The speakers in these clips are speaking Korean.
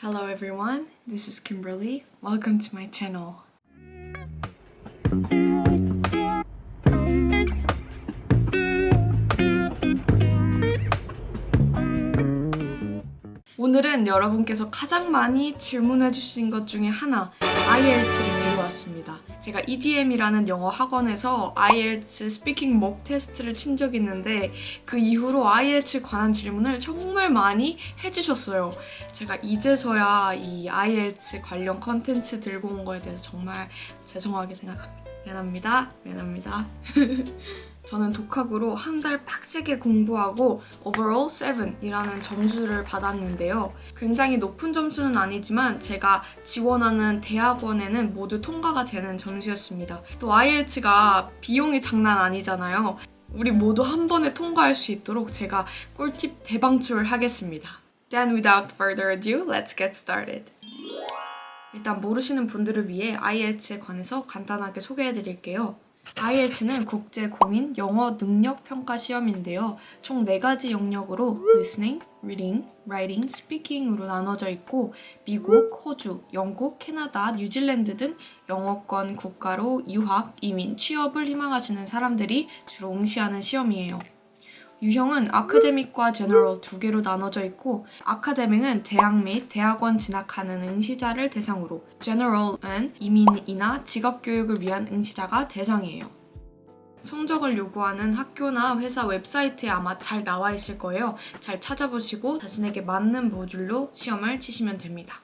Hello everyone, this is Kimberly. Welcome to my channel. 오늘은 여러분께서 가장 많이 질문해 주신 것 중에 하나, IELTS를 배워왔습니다. 제가 EDM이라는 영어 학원에서 IELTS 스피킹 목 테스트를 친 적이 있는데 그 이후로 IELTS에 관한 질문을 정말 많이 해주셨어요. 제가 이제서야 이 IELTS 관련 컨텐츠 들고 온 거에 대해서 정말 죄송하게 생각합니다. 미안합니다. 저는 독학으로 한 달 빡세게 공부하고 overall 7이라는 점수를 받았는데요. 굉장히 높은 점수는 아니지만 제가 지원하는 대학원에는 모두 통과가 되는 점수였습니다. 또 IELTS가 비용이 장난 아니잖아요. 우리 모두 한 번에 통과할 수 있도록 제가 꿀팁 대방출을 하겠습니다. Then without further ado, let's get started. 일단 모르시는 분들을 위해 IELTS에 관해서 간단하게 소개해드릴게요. IELTS는 국제 공인 영어 능력 평가 시험인데요. 총 4가지 영역으로 listening, reading, writing, speaking으로 나눠져 있고 미국, 호주, 영국, 캐나다, 뉴질랜드 등 영어권 국가로 유학, 이민, 취업을 희망하시는 사람들이 주로 응시하는 시험이에요. 유형은 아카데믹과 제너럴 2개로 나눠져 있고 아카데믹은 대학 및 대학원 진학하는 응시자를 대상으로 제너럴은 이민이나 직업교육을 위한 응시자가 대상이에요. 성적을 요구하는 학교나 회사 웹사이트에 아마 잘 나와 있을 거예요. 잘 찾아보시고 자신에게 맞는 모듈로 시험을 치시면 됩니다.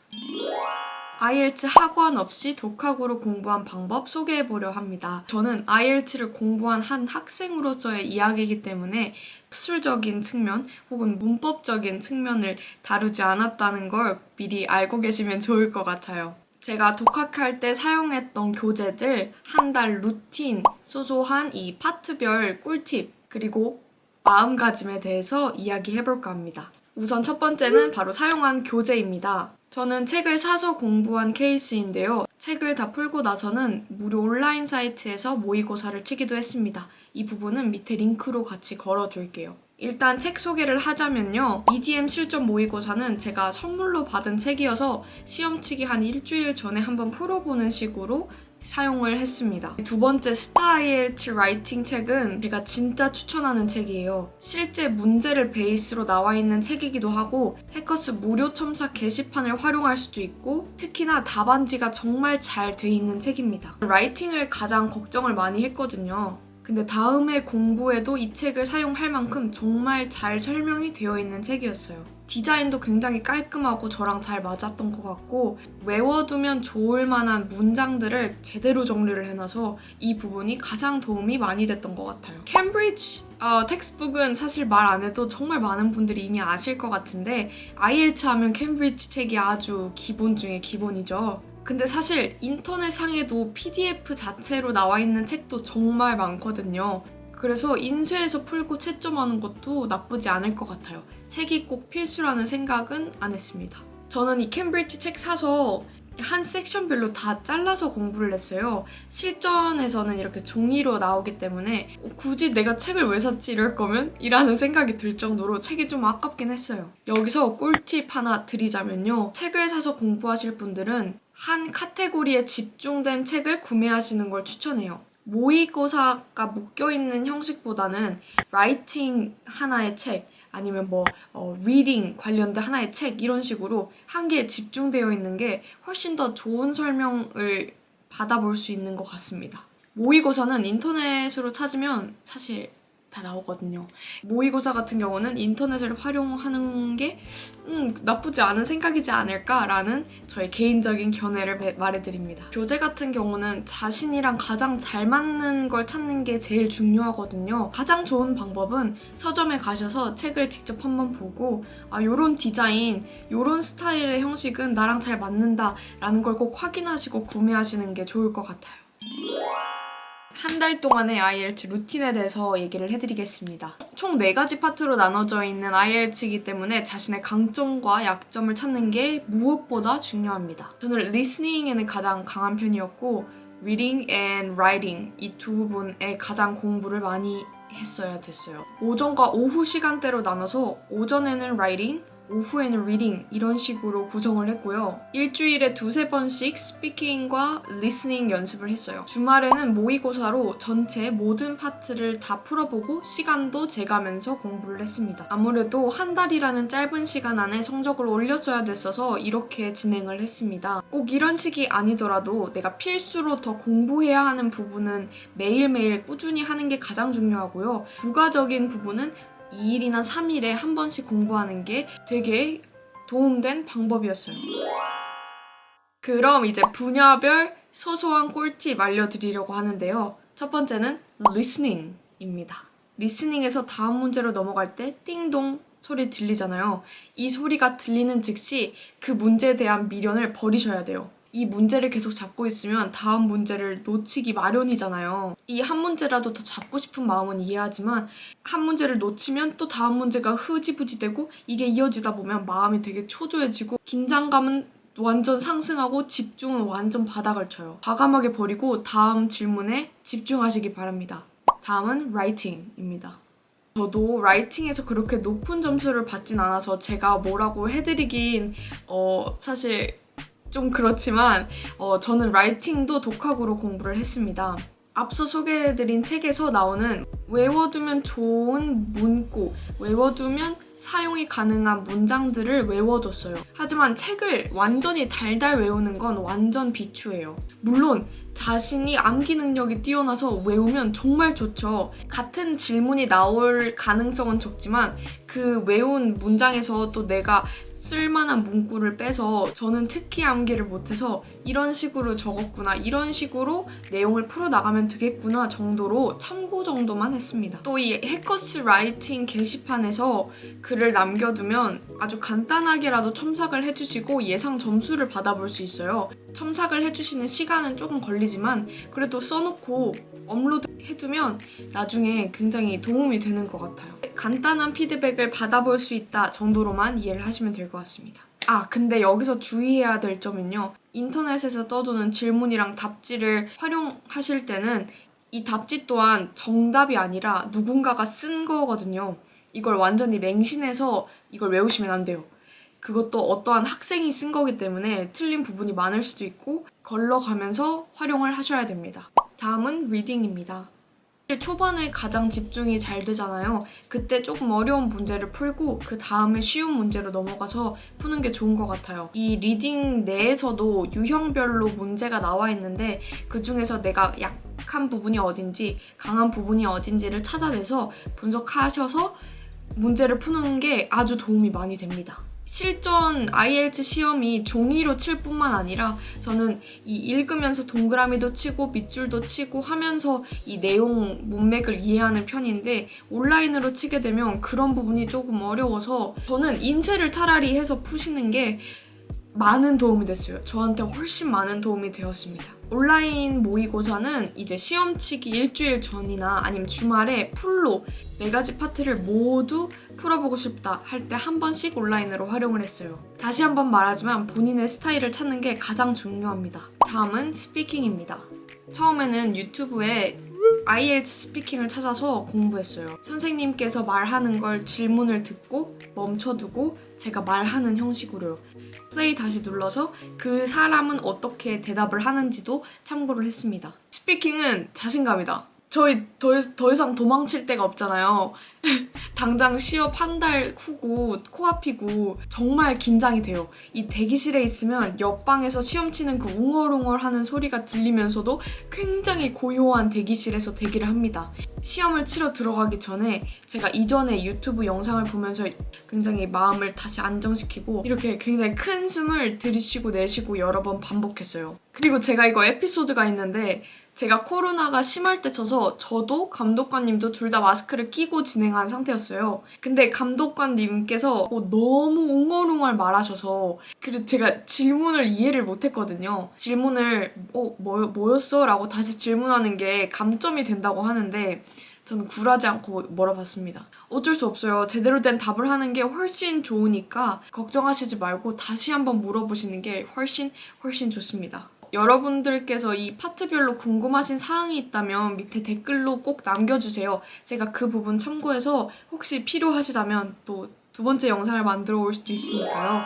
IELTS 학원 없이 독학으로 공부한 방법 소개해보려 합니다. 저는 IELTS를 공부한 한 학생으로서의 이야기이기 때문에 학술적인 측면 혹은 문법적인 측면을 다루지 않았다는 걸 미리 알고 계시면 좋을 것 같아요. 제가 독학할 때 사용했던 교재들, 한 달 루틴, 소소한 이 파트별 꿀팁, 그리고 마음가짐에 대해서 이야기해볼까 합니다. 우선 첫 번째는 바로 사용한 교재입니다. 저는 책을 사서 공부한 케이스인데요. 책을 다 풀고 나서는 무료 온라인 사이트에서 모의고사를 치기도 했습니다. 이 부분은 밑에 링크로 같이 걸어줄게요. 일단 책 소개를 하자면요. EDM 실전 모의고사는 제가 선물로 받은 책이어서 시험 치기 한 일주일 전에 한번 풀어보는 식으로 사용을 했습니다. 두 번째 IELTS 라이팅 책은 제가 진짜 추천하는 책이에요. 실제 문제를 베이스로 나와 있는 책이기도 하고 해커스 무료 첨삭 게시판을 활용할 수도 있고 특히나 답안지가 정말 잘 돼 있는 책입니다. 라이팅을 가장 걱정을 많이 했거든요. 근데 다음에 공부에도 이 책을 사용할 만큼 정말 잘 설명이 되어 있는 책이었어요. 디자인도 굉장히 깔끔하고 저랑 잘 맞았던 것 같고 외워두면 좋을 만한 문장들을 제대로 정리를 해놔서 이 부분이 가장 도움이 많이 됐던 것 같아요. 캠브리지 텍스트북은 사실 말 안 해도 정말 많은 분들이 이미 아실 것 같은데 IELTS 하면 캠브리지 책이 아주 기본 중에 기본이죠. 근데 사실 인터넷상에도 PDF 자체로 나와 있는 책도 정말 많거든요. 그래서 인쇄해서 풀고 채점하는 것도 나쁘지 않을 것 같아요. 책이 꼭 필수라는 생각은 안 했습니다. 저는 이 캠브리지 책 사서 한 섹션별로 다 잘라서 공부를 했어요. 실전에서는 이렇게 종이로 나오기 때문에 굳이 내가 책을 왜 샀지 이럴 거면? 이라는 생각이 들 정도로 책이 좀 아깝긴 했어요. 여기서 꿀팁 하나 드리자면요. 책을 사서 공부하실 분들은 한 카테고리에 집중된 책을 구매하시는 걸 추천해요. 모의고사가 묶여있는 형식보다는 라이팅 하나의 책, 아니면 리딩 관련된 하나의 책 이런 식으로 한 개에 집중되어 있는 게 훨씬 더 좋은 설명을 받아볼 수 있는 것 같습니다. 모의고사는 인터넷으로 찾으면 사실 다 나오거든요. 모의고사 같은 경우는 인터넷을 활용하는 게 나쁘지 않은 생각이지 않을까라는 저의 개인적인 견해를 말해드립니다. 교재 같은 경우는 자신이랑 가장 잘 맞는 걸 찾는 게 제일 중요하거든요. 가장 좋은 방법은 서점에 가셔서 책을 직접 한번 보고 요런 디자인, 요런 스타일의 형식은 나랑 잘 맞는다라는 걸 꼭 확인하시고 구매하시는 게 좋을 것 같아요. 한 달 동안의 IELTS 루틴에 대해서 얘기를 해드리겠습니다. 총 4가지 파트로 나눠져 있는 IELTS이기 때문에 자신의 강점과 약점을 찾는 게 무엇보다 중요합니다. 저는 listening에는 가장 강한 편이었고 reading and writing 이 두 부분에 가장 공부를 많이 했어야 됐어요. 오전과 오후 시간대로 나눠서 오전에는 writing, 오후에는 리딩 이런 식으로 구성을 했고요. 일주일에 두세 번씩 스피킹과 리스닝 연습을 했어요. 주말에는 모의고사로 전체 모든 파트를 다 풀어보고 시간도 재가면서 공부를 했습니다. 아무래도 한 달이라는 짧은 시간 안에 성적을 올렸어야 됐어서 이렇게 진행을 했습니다. 꼭 이런 식이 아니더라도 내가 필수로 더 공부해야 하는 부분은 매일매일 꾸준히 하는 게 가장 중요하고요. 부가적인 부분은 2일이나 3일에 한 번씩 공부하는 게 되게 도움된 방법이었어요. 그럼 이제 분야별 소소한 꿀팁 알려드리려고 하는데요. 첫 번째는 listening입니다. 리스닝에서 다음 문제로 넘어갈 때 띵동 소리 들리잖아요. 이 소리가 들리는 즉시 그 문제에 대한 미련을 버리셔야 돼요. 이 문제를 계속 잡고 있으면 다음 문제를 놓치기 마련이잖아요. 이 한 문제라도 더 잡고 싶은 마음은 이해하지만 한 문제를 놓치면 또 다음 문제가 흐지부지 되고 이게 이어지다 보면 마음이 되게 초조해지고 긴장감은 완전 상승하고 집중은 완전 바닥을 쳐요. 과감하게 버리고 다음 질문에 집중하시기 바랍니다. 다음은 writing입니다. 저도 라이팅에서 그렇게 높은 점수를 받진 않아서 제가 뭐라고 해드리긴 사실 좀 그렇지만 저는 라이팅도 독학으로 공부를 했습니다. 앞서 소개해드린 책에서 나오는 외워두면 좋은 문구, 외워두면 사용이 가능한 문장들을 외워뒀어요. 하지만 책을 완전히 달달 외우는 건 완전 비추예요. 물론 자신이 암기 능력이 뛰어나서 외우면 정말 좋죠. 같은 질문이 나올 가능성은 적지만 그 외운 문장에서 또 내가 쓸만한 문구를 빼서 저는 특히 암기를 못해서 이런 식으로 적었구나, 이런 식으로 내용을 풀어나가면 되겠구나 정도로 참고 정도만 했습니다. 또 이 해커스 라이팅 게시판에서 글을 남겨두면 아주 간단하게라도 첨삭을 해주시고 예상 점수를 받아볼 수 있어요. 첨삭을 해주시는 시간은 조금 걸리지만 그래도 써놓고 업로드 해두면 나중에 굉장히 도움이 되는 것 같아요. 간단한 피드백을 받아볼 수 있다 정도로만 이해를 하시면 될 것 같습니다. 근데 여기서 주의해야 될 점은요. 인터넷에서 떠도는 질문이랑 답지를 활용하실 때는 이 답지 또한 정답이 아니라 누군가가 쓴 거거든요. 이걸 완전히 맹신해서 이걸 외우시면 안 돼요. 그것도 어떠한 학생이 쓴 거기 때문에 틀린 부분이 많을 수도 있고 걸러가면서 활용을 하셔야 됩니다. 다음은 리딩입니다. 초반에 가장 집중이 잘 되잖아요. 그때 조금 어려운 문제를 풀고 그 다음에 쉬운 문제로 넘어가서 푸는 게 좋은 것 같아요. 이 리딩 내에서도 유형별로 문제가 나와 있는데 그 중에서 내가 약한 부분이 어딘지 강한 부분이 어딘지를 찾아내서 분석하셔서 문제를 푸는 게 아주 도움이 많이 됩니다. 실전 IELTS 시험이 종이로 칠 뿐만 아니라 저는 이 읽으면서 동그라미도 치고 밑줄도 치고 하면서 이 내용 문맥을 이해하는 편인데 온라인으로 치게 되면 그런 부분이 조금 어려워서 저는 인쇄를 차라리 해서 푸시는 게 많은 도움이 됐어요. 저한테 훨씬 많은 도움이 되었습니다. 온라인 모의고사는 이제 시험 치기 일주일 전이나 아니면 주말에 풀로 4가지 파트를 모두 풀어보고 싶다 할 때 한 번씩 온라인으로 활용을 했어요. 다시 한번 말하지만 본인의 스타일을 찾는 게 가장 중요합니다. 다음은 스피킹입니다. 처음에는 유튜브에 IELTS 스피킹을 찾아서 공부했어요. 선생님께서 말하는 걸 질문을 듣고 멈춰두고 제가 말하는 형식으로요. 플레이 다시 눌러서 그 사람은 어떻게 대답을 하는지도 참고를 했습니다. 스피킹은 자신감이다. 저희 더 이상 도망칠 데가 없잖아요. 당장 시업 한 달 후고 코앞이고 정말 긴장이 돼요. 이 대기실에 있으면 옆방에서 시험 치는 그 웅얼웅얼하는 소리가 들리면서도 굉장히 고요한 대기실에서 대기를 합니다. 시험을 치러 들어가기 전에 제가 이전에 유튜브 영상을 보면서 굉장히 마음을 다시 안정시키고 이렇게 굉장히 큰 숨을 들이쉬고 내쉬고 여러 번 반복했어요. 그리고 제가 이거 에피소드가 있는데 제가 코로나가 심할 때 쳐서 저도 감독관님도 둘 다 마스크를 끼고 진행한 상태였어요. 근데 감독관님께서 너무 웅얼웅얼 말하셔서 그래서 제가 질문을 이해를 못했거든요. 질문을 뭐였어? 라고 다시 질문하는 게 감점이 된다고 하는데 저는 굴하지 않고 물어봤습니다. 어쩔 수 없어요. 제대로 된 답을 하는 게 훨씬 좋으니까 걱정하시지 말고 다시 한번 물어보시는 게 훨씬 좋습니다. 여러분들께서 이 파트별로 궁금하신 사항이 있다면 밑에 댓글로 꼭 남겨주세요. 제가 그 부분 참고해서 혹시 필요하시다면 또 두 번째 영상을 만들어 올 수도 있으니까요.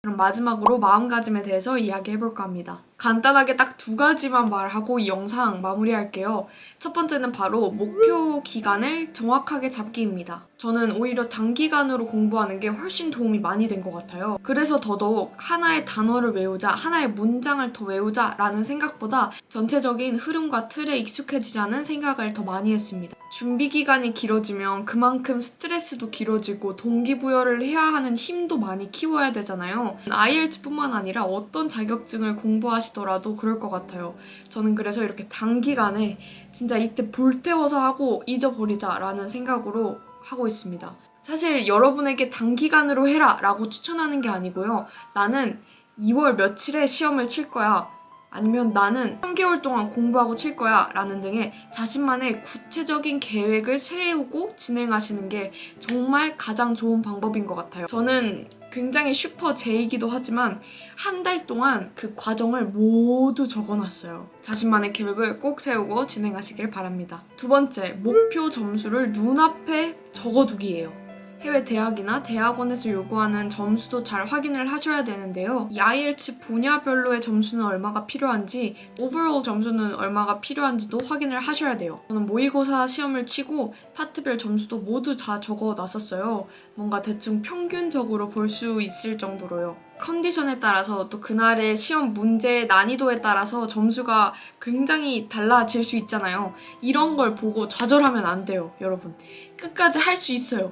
그럼 마지막으로 마음가짐에 대해서 이야기해볼까 합니다. 간단하게 딱 두 가지만 말하고 이 영상 마무리할게요. 첫 번째는 바로 목표 기간을 정확하게 잡기입니다. 저는 오히려 단기간으로 공부하는 게 훨씬 도움이 많이 된 것 같아요. 그래서 더더욱 하나의 단어를 외우자, 하나의 문장을 더 외우자라는 생각보다 전체적인 흐름과 틀에 익숙해지자는 생각을 더 많이 했습니다. 준비 기간이 길어지면 그만큼 스트레스도 길어지고 동기부여를 해야 하는 힘도 많이 키워야 되잖아요. IELTS뿐만 아니라 어떤 자격증을 공부하시더라도 그럴 것 같아요. 저는 그래서 이렇게 단기간에 진짜 이때 불태워서 하고 잊어버리자라는 생각으로 하고 있습니다. 사실 여러분에게 단기간으로 해라 라고 추천하는 게 아니고요. 나는 2월 며칠에 시험을 칠 거야. 아니면 나는 3개월 동안 공부하고 칠 거야 라는 등의 자신만의 구체적인 계획을 세우고 진행하시는 게 정말 가장 좋은 방법인 것 같아요. 저는 굉장히 슈퍼 제이기도 하지만 한 달 동안 그 과정을 모두 적어놨어요. 자신만의 계획을 꼭 세우고 진행하시길 바랍니다. 두 번째, 목표 점수를 눈앞에 적어두기예요. 해외 대학이나 대학원에서 요구하는 점수도 잘 확인을 하셔야 되는데요. 이 IELTS 분야별로의 점수는 얼마가 필요한지, 오버롤 점수는 얼마가 필요한지도 확인을 하셔야 돼요. 저는 모의고사 시험을 치고 파트별 점수도 모두 다 적어놨었어요. 뭔가 대충 평균적으로 볼 수 있을 정도로요. 컨디션에 따라서 또 그날의 시험 문제의 난이도에 따라서 점수가 굉장히 달라질 수 있잖아요. 이런 걸 보고 좌절하면 안 돼요, 여러분. 끝까지 할 수 있어요.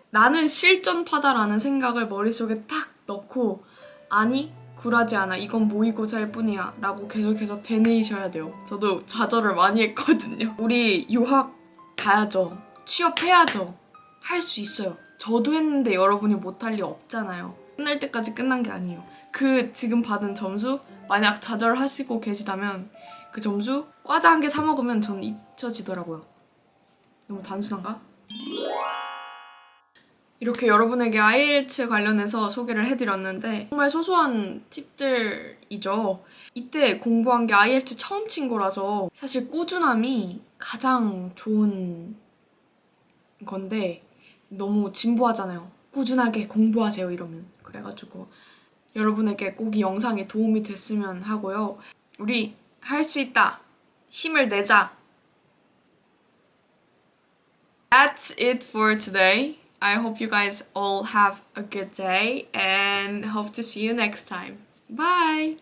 나는 실전파다라는 생각을 머릿속에 딱 넣고 아니 굴하지 않아 이건 모의고사일 뿐이야 라고 계속해서 되뇌이셔야 돼요. 저도 좌절을 많이 했거든요. 우리 유학 가야죠. 취업해야죠. 할 수 있어요. 저도 했는데 여러분이 못할 리 없잖아요. 끝날 때까지 끝난 게 아니에요. 그 지금 받은 점수 만약 좌절하시고 계시다면 그 점수 과자 한 개 사 먹으면 전 잊혀지더라고요. 너무 단순한가? 이렇게 여러분에게 IELTS 관련해서 소개를 해드렸는데 정말 소소한 팁들이죠. 이때 공부한 게 IELTS 처음 친 거라서 사실 꾸준함이 가장 좋은 건데 너무 진부하잖아요. 꾸준하게 공부하세요 이러면. 그래가지고 여러분에게 꼭 이 영상이 도움이 됐으면 하고요. 우리 할 수 있다. 힘을 내자. That's it for today. I hope you guys all have a good day and hope to see you next time. Bye!